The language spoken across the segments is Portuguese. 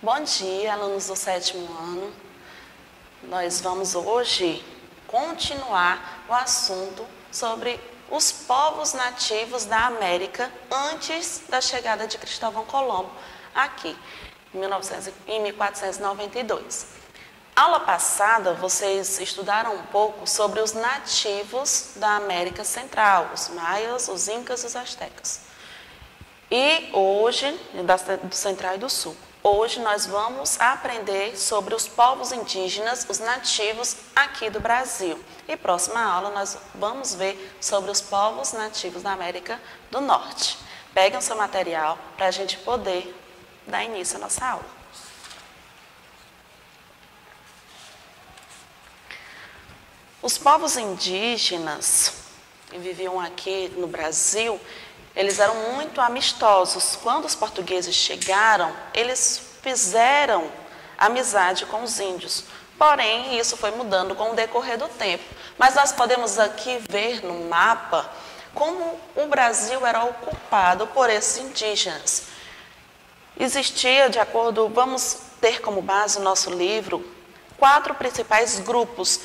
Bom dia, alunos do 7º ano. Nós vamos hoje continuar o assunto sobre os povos nativos da América antes da chegada de Cristóvão Colombo aqui, em 1492. Aula passada, vocês estudaram um pouco sobre os nativos da América Central, os maias, os incas e os astecas. E hoje, do Central e do Sul. Hoje nós vamos aprender sobre os povos indígenas, os nativos aqui do Brasil. E próxima aula nós vamos ver sobre os povos nativos da América do Norte. Peguem o seu material para a gente poder dar início à nossa aula. Os povos indígenas que viviam aqui no Brasil, eles eram muito amistosos. Quando os portugueses chegaram, eles fizeram amizade com os índios. Porém, isso foi mudando com o decorrer do tempo. Mas nós podemos aqui ver no mapa como o Brasil era ocupado por esses indígenas. Existia, de acordo, vamos ter como base o nosso livro, 4 principais grupos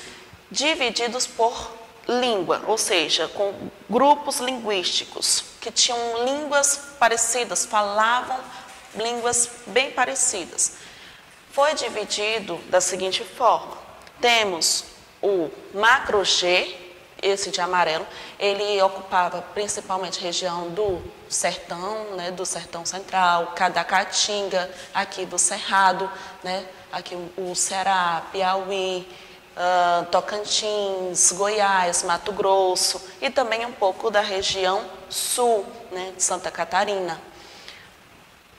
divididos por língua, ou seja, com grupos linguísticos que tinham línguas parecidas, falavam línguas bem parecidas. Foi dividido da seguinte forma: temos o Macro-G, esse de amarelo, ele ocupava principalmente a região do sertão, do sertão central, da Caatinga, aqui do Cerrado, aqui o Ceará, Piauí, Tocantins, Goiás, Mato Grosso e também um pouco da região sul, de Santa Catarina.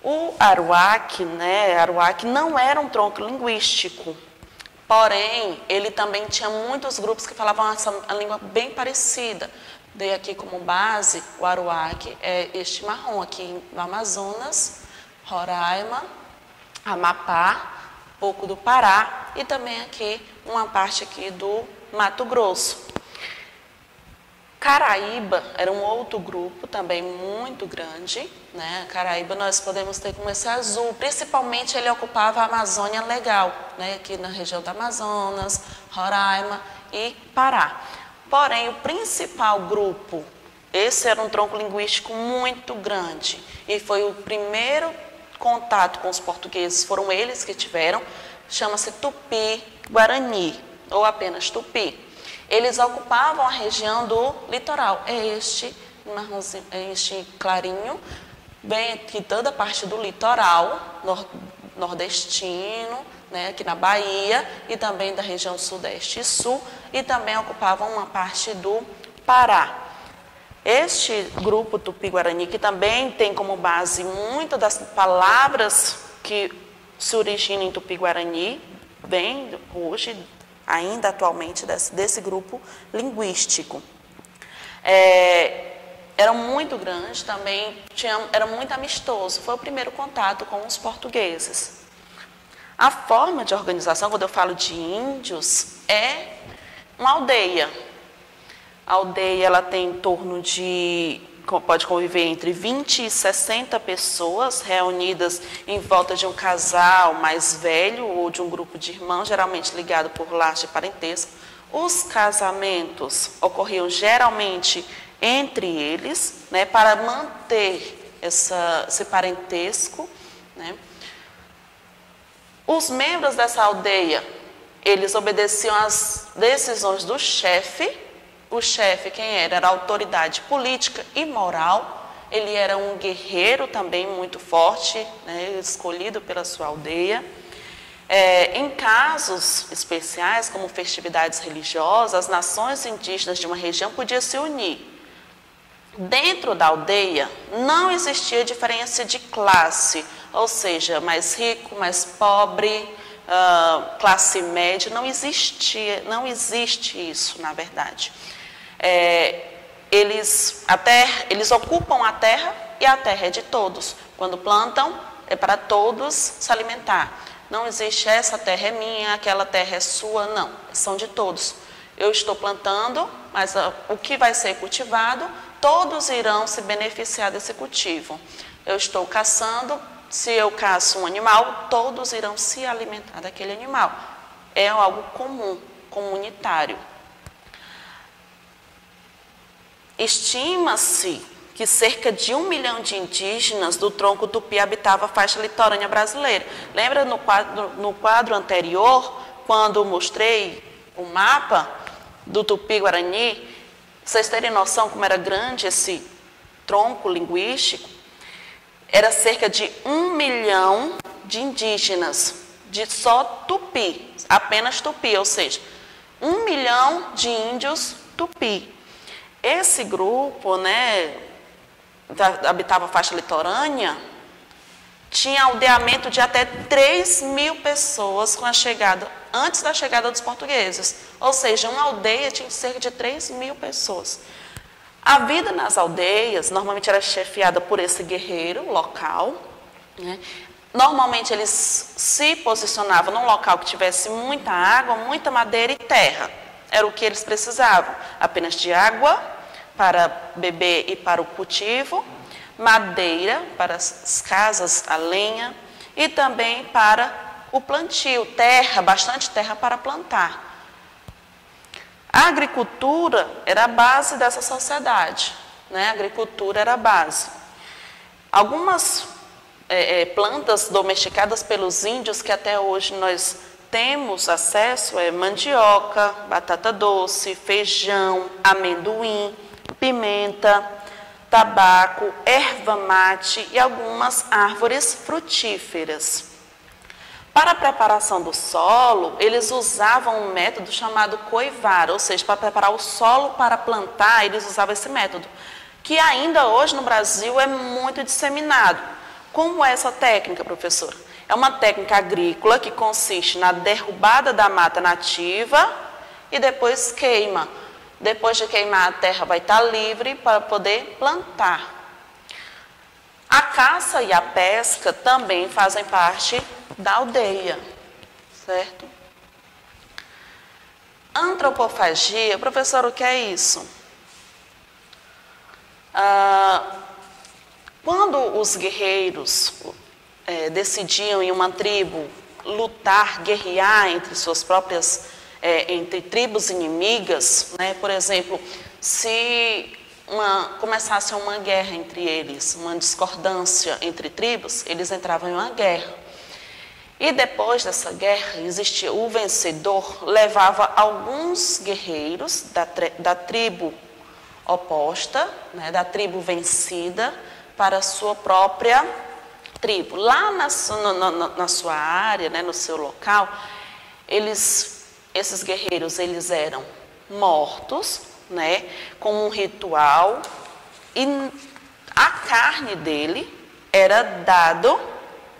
O Aruac, Aruac não era um tronco linguístico, porém ele também tinha muitos grupos que falavam a língua bem parecida. Dei aqui como base o Aruac, é este marrom aqui no Amazonas, Roraima, Amapá, pouco do Pará e também aqui uma parte aqui do Mato Grosso. Caraíba era um outro grupo também muito grande, Caraíba nós podemos ter como esse azul, principalmente ele ocupava a Amazônia Legal, aqui na região do Amazonas, Roraima e Pará. Porém, o principal grupo, esse era um tronco linguístico muito grande e foi o primeiro contato com os portugueses, foram eles que tiveram, chama-se Tupi-Guarani, ou apenas Tupi. Eles ocupavam a região do litoral, é este clarinho, bem aqui toda a parte do litoral nordestino, aqui na Bahia, e também da região sudeste e sul, e também ocupavam uma parte do Pará. Este grupo Tupi-Guarani, que também tem como base muitas das palavras que se originam em Tupi-Guarani, vem hoje, ainda atualmente, desse grupo linguístico. Era muito grande, também era muito amistoso, foi o primeiro contato com os portugueses. A forma de organização, quando eu falo de índios, é uma aldeia. A aldeia ela tem em torno de, pode conviver entre 20 e 60 pessoas reunidas em volta de um casal mais velho ou de um grupo de irmãos, geralmente ligado por laço de parentesco. Os casamentos ocorriam geralmente entre eles, para manter esse parentesco. Os membros dessa aldeia, eles obedeciam às decisões do chefe. O chefe, quem era? Era a autoridade política e moral. Ele era um guerreiro também muito forte, escolhido pela sua aldeia. Em casos especiais, como festividades religiosas, as nações indígenas de uma região podiam se unir. Dentro da aldeia não existia diferença de classe, ou seja, mais rico, mais pobre, classe média, não existe isso, na verdade. Eles ocupam a terra e a terra é de todos. Quando plantam, é para todos se alimentar. Não existe essa terra é minha, aquela terra é sua, não. São de todos. Eu estou plantando, mas o que vai ser cultivado, todos irão se beneficiar desse cultivo. Eu estou caçando, Se eu caço um animal, todos irão se alimentar daquele animal. É algo comum, comunitário. Estima-se que cerca de 1 milhão de indígenas do tronco tupi habitavam a faixa litorânea brasileira. Lembra no quadro anterior, quando mostrei o mapa do Tupi-Guarani? Vocês terem noção como era grande esse tronco linguístico? Era cerca de 1 milhão de indígenas, de só tupi, apenas tupi, ou seja, 1 milhão de índios tupi. Esse grupo, né, habitava a faixa litorânea, tinha aldeamento de até 3 mil pessoas antes da chegada dos portugueses. Ou seja, uma aldeia tinha cerca de 3 mil pessoas. A vida nas aldeias normalmente era chefiada por esse guerreiro local, né? Normalmente eles se posicionavam num local que tivesse muita água, muita madeira e terra. Era o que eles precisavam, apenas de água para beber e para o cultivo, madeira para as casas, a lenha e também para o plantio, terra, bastante terra para plantar. A agricultura era a base dessa sociedade, né? A agricultura era a base. Algumas plantas domesticadas pelos índios que até hoje nós temos acesso é mandioca, batata doce, feijão, amendoim, pimenta, tabaco, erva mate e algumas árvores frutíferas. Para a preparação do solo, eles usavam um método chamado coivar, ou seja, para preparar o solo para plantar, eles usavam esse método, que ainda hoje no Brasil é muito disseminado. Como é essa técnica, professor? É uma técnica agrícola que consiste na derrubada da mata nativa e depois queima. Depois de queimar, a terra vai estar livre para poder plantar. A caça e a pesca também fazem parte da aldeia, certo? Antropofagia, professor, o que é isso? Quando os guerreiros decidiam em uma tribo lutar, guerrear entre suas próprias, entre tribos inimigas, né? Por exemplo, se começasse uma guerra entre eles, uma discordância entre tribos, eles entravam em uma guerra. E depois dessa guerra, existia o vencedor, levava alguns guerreiros da tribo oposta, né, da tribo vencida, para a sua própria tribo. Lá na sua área, né, no seu local, esses guerreiros eles eram mortos, né, com um ritual, e a carne dele era dado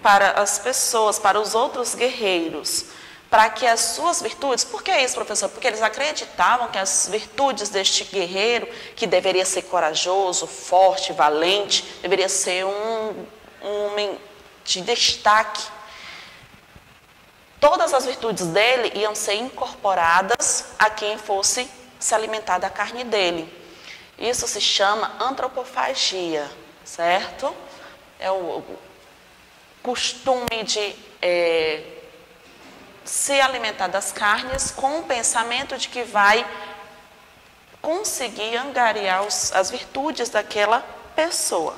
para as pessoas, para os outros guerreiros, para que as suas virtudes... Por que isso, professor? Porque eles acreditavam que as virtudes deste guerreiro, que deveria ser corajoso, forte, valente, deveria ser um homem de destaque. Todas as virtudes dele iam ser incorporadas a quem fosse se alimentar da carne dele. Isso se chama antropofagia, certo? É o costume de se alimentar das carnes com o pensamento de que vai conseguir angariar as virtudes daquela pessoa.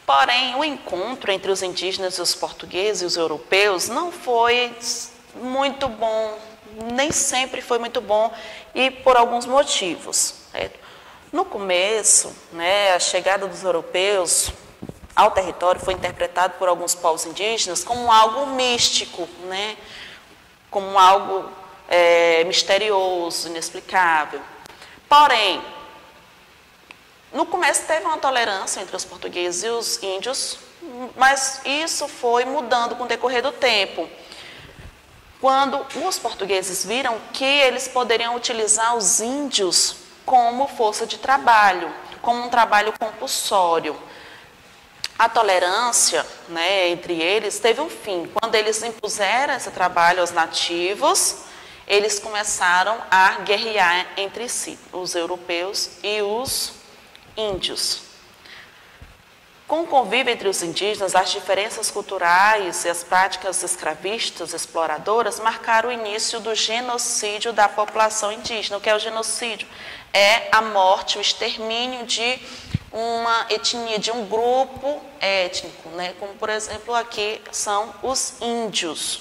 Porém, o encontro entre os indígenas e os portugueses e os europeus não foi muito bom, nem sempre foi muito bom, e por alguns motivos. Certo? No começo, né, a chegada dos europeus ao território foi interpretado por alguns povos indígenas como algo místico, né, como algo misterioso, inexplicável. Porém, no começo teve uma tolerância entre os portugueses e os índios, mas isso foi mudando com o decorrer do tempo. Quando os portugueses viram que eles poderiam utilizar os índios como força de trabalho, como um trabalho compulsório. A tolerância, né, entre eles teve um fim. Quando eles impuseram esse trabalho aos nativos, eles começaram a guerrear entre si, os europeus e os índios. Com o convívio entre os indígenas, as diferenças culturais e as práticas escravistas, exploradoras, marcaram o início do genocídio da população indígena. O que é o genocídio? É a morte, o extermínio de uma etnia, de um grupo étnico, né? Como, por exemplo, aqui são os índios.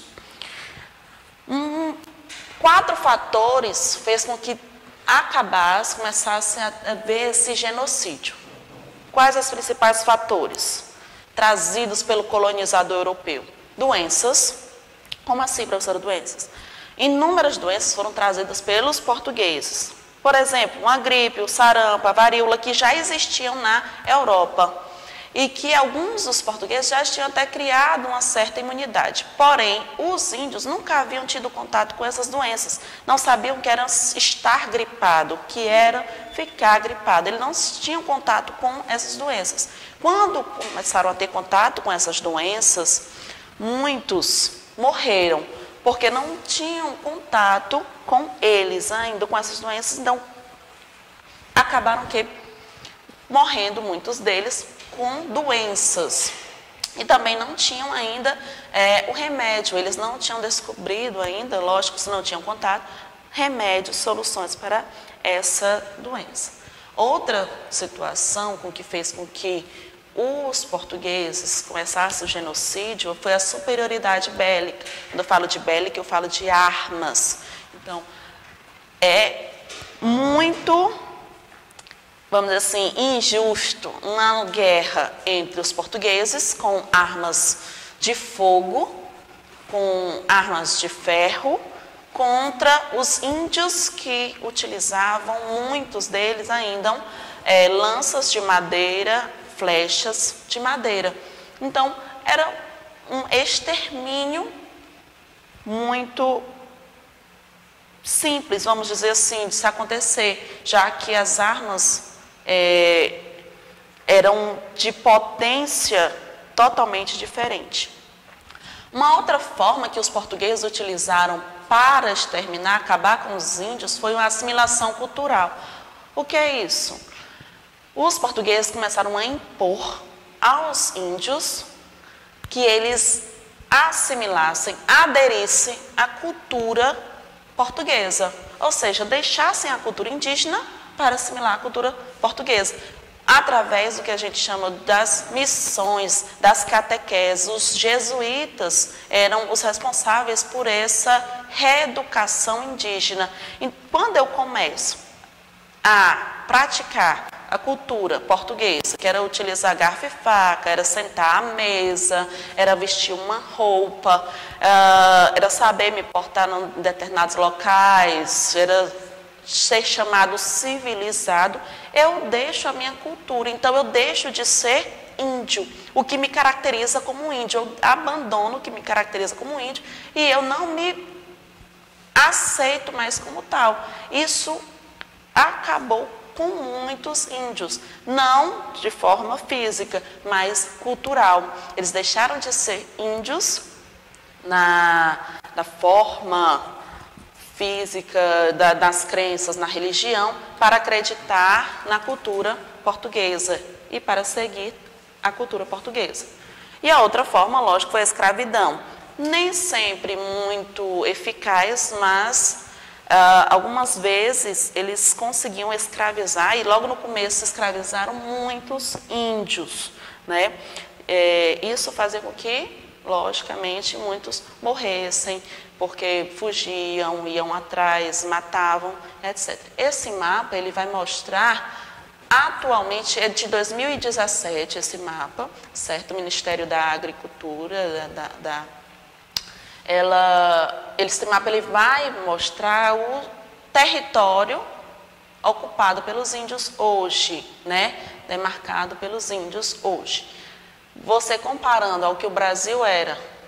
4 fatores fez com que começasse a ver esse genocídio. Quais os principais fatores trazidos pelo colonizador europeu? Doenças. Como assim, professora, doenças? Inúmeras doenças foram trazidas pelos portugueses. Por exemplo, uma gripe, o sarampo, a varíola, que já existiam na Europa. E que alguns dos portugueses já tinham até criado uma certa imunidade. Porém, os índios nunca haviam tido contato com essas doenças. Não sabiam que era estar gripado, que era ficar gripado. Eles não tinham contato com essas doenças. Quando começaram a ter contato com essas doenças, muitos morreram, porque não tinham contato com eles ainda, com essas doenças. Então, acabaram morrendo muitos deles com doenças. E também não tinham ainda o remédio, eles não tinham descobrido ainda, lógico, se não tinham contato, remédios, soluções para essa doença. Outra situação que fez com que os portugueses começassem o genocídio foi a superioridade bélica. Quando eu falo de bélica, eu falo de armas. Então, é muito, vamos dizer assim, injusto uma guerra entre os portugueses com armas de fogo, com armas de ferro, contra os índios que utilizavam, muitos deles ainda, lanças de madeira, flechas de madeira. Então, era um extermínio muito simples, vamos dizer assim, de se acontecer, já que as armas eram de potência totalmente diferente. Uma outra forma que os portugueses utilizaram para exterminar, acabar com os índios, foi a assimilação cultural. O que é isso? Os portugueses começaram a impor aos índios que eles assimilassem, aderissem à cultura portuguesa, ou seja, deixassem a cultura indígena para assimilar a cultura portuguesa, através do que a gente chama das missões, das catequeses. Os jesuítas eram os responsáveis por essa reeducação indígena. E quando eu começo a praticar a cultura portuguesa, que era utilizar garfo e faca, era sentar à mesa, era vestir uma roupa, era saber me portar em determinados locais, era ser chamado civilizado, eu deixo a minha cultura. Então, eu deixo de ser índio, o que me caracteriza como índio. Eu abandono o que me caracteriza como índio e eu não me aceito mais como tal. Isso acabou com muitos índios, não de forma física, mas cultural. Eles deixaram de ser índios na forma física, das crenças, na religião, para acreditar na cultura portuguesa e para seguir a cultura portuguesa. E a outra forma, lógico, foi a escravidão. Nem sempre muito eficaz, mas algumas vezes eles conseguiam escravizar, e logo no começo escravizaram muitos índios, né? Isso fazia com que, logicamente, muitos morressem, porque fugiam, iam atrás, matavam, etc. Esse mapa ele vai mostrar, atualmente, é de 2017 esse mapa, certo? O Ministério da Agricultura, esse mapa ele vai mostrar o território ocupado pelos índios hoje, né? Demarcado pelos índios hoje. Você comparando ao que o Brasil era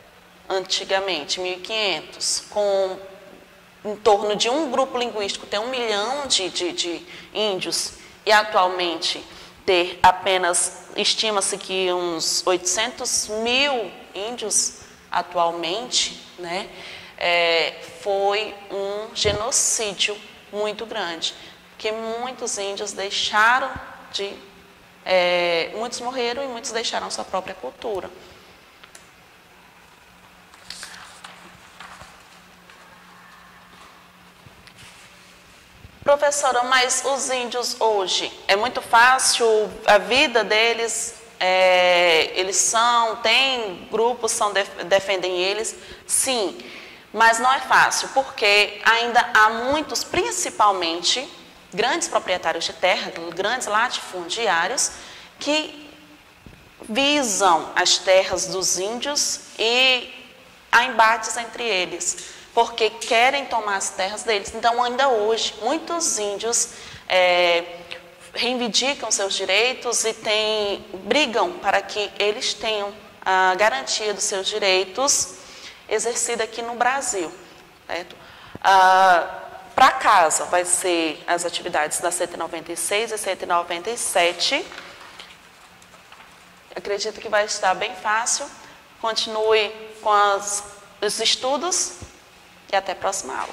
antigamente, 1500, com em torno de um grupo linguístico ter 1 milhão de índios e atualmente ter apenas, estima-se que uns 800 mil índios atualmente, né, foi um genocídio muito grande, que muitos índios deixaram de muitos morreram e muitos deixaram sua própria cultura. Professora, mas os índios hoje, é muito fácil a vida deles, tem grupos que defendem eles, sim, mas não é fácil, porque ainda há muitos, principalmente, grandes proprietários de terra, grandes latifundiários, que visam as terras dos índios e há embates entre eles, porque querem tomar as terras deles. Então, ainda hoje, muitos índios reivindicam seus direitos e brigam para que eles tenham a garantia dos seus direitos exercida aqui no Brasil. Certo? Para casa, vai ser as atividades da 196 e 197. Acredito que vai estar bem fácil. Continue com os estudos e até a próxima aula.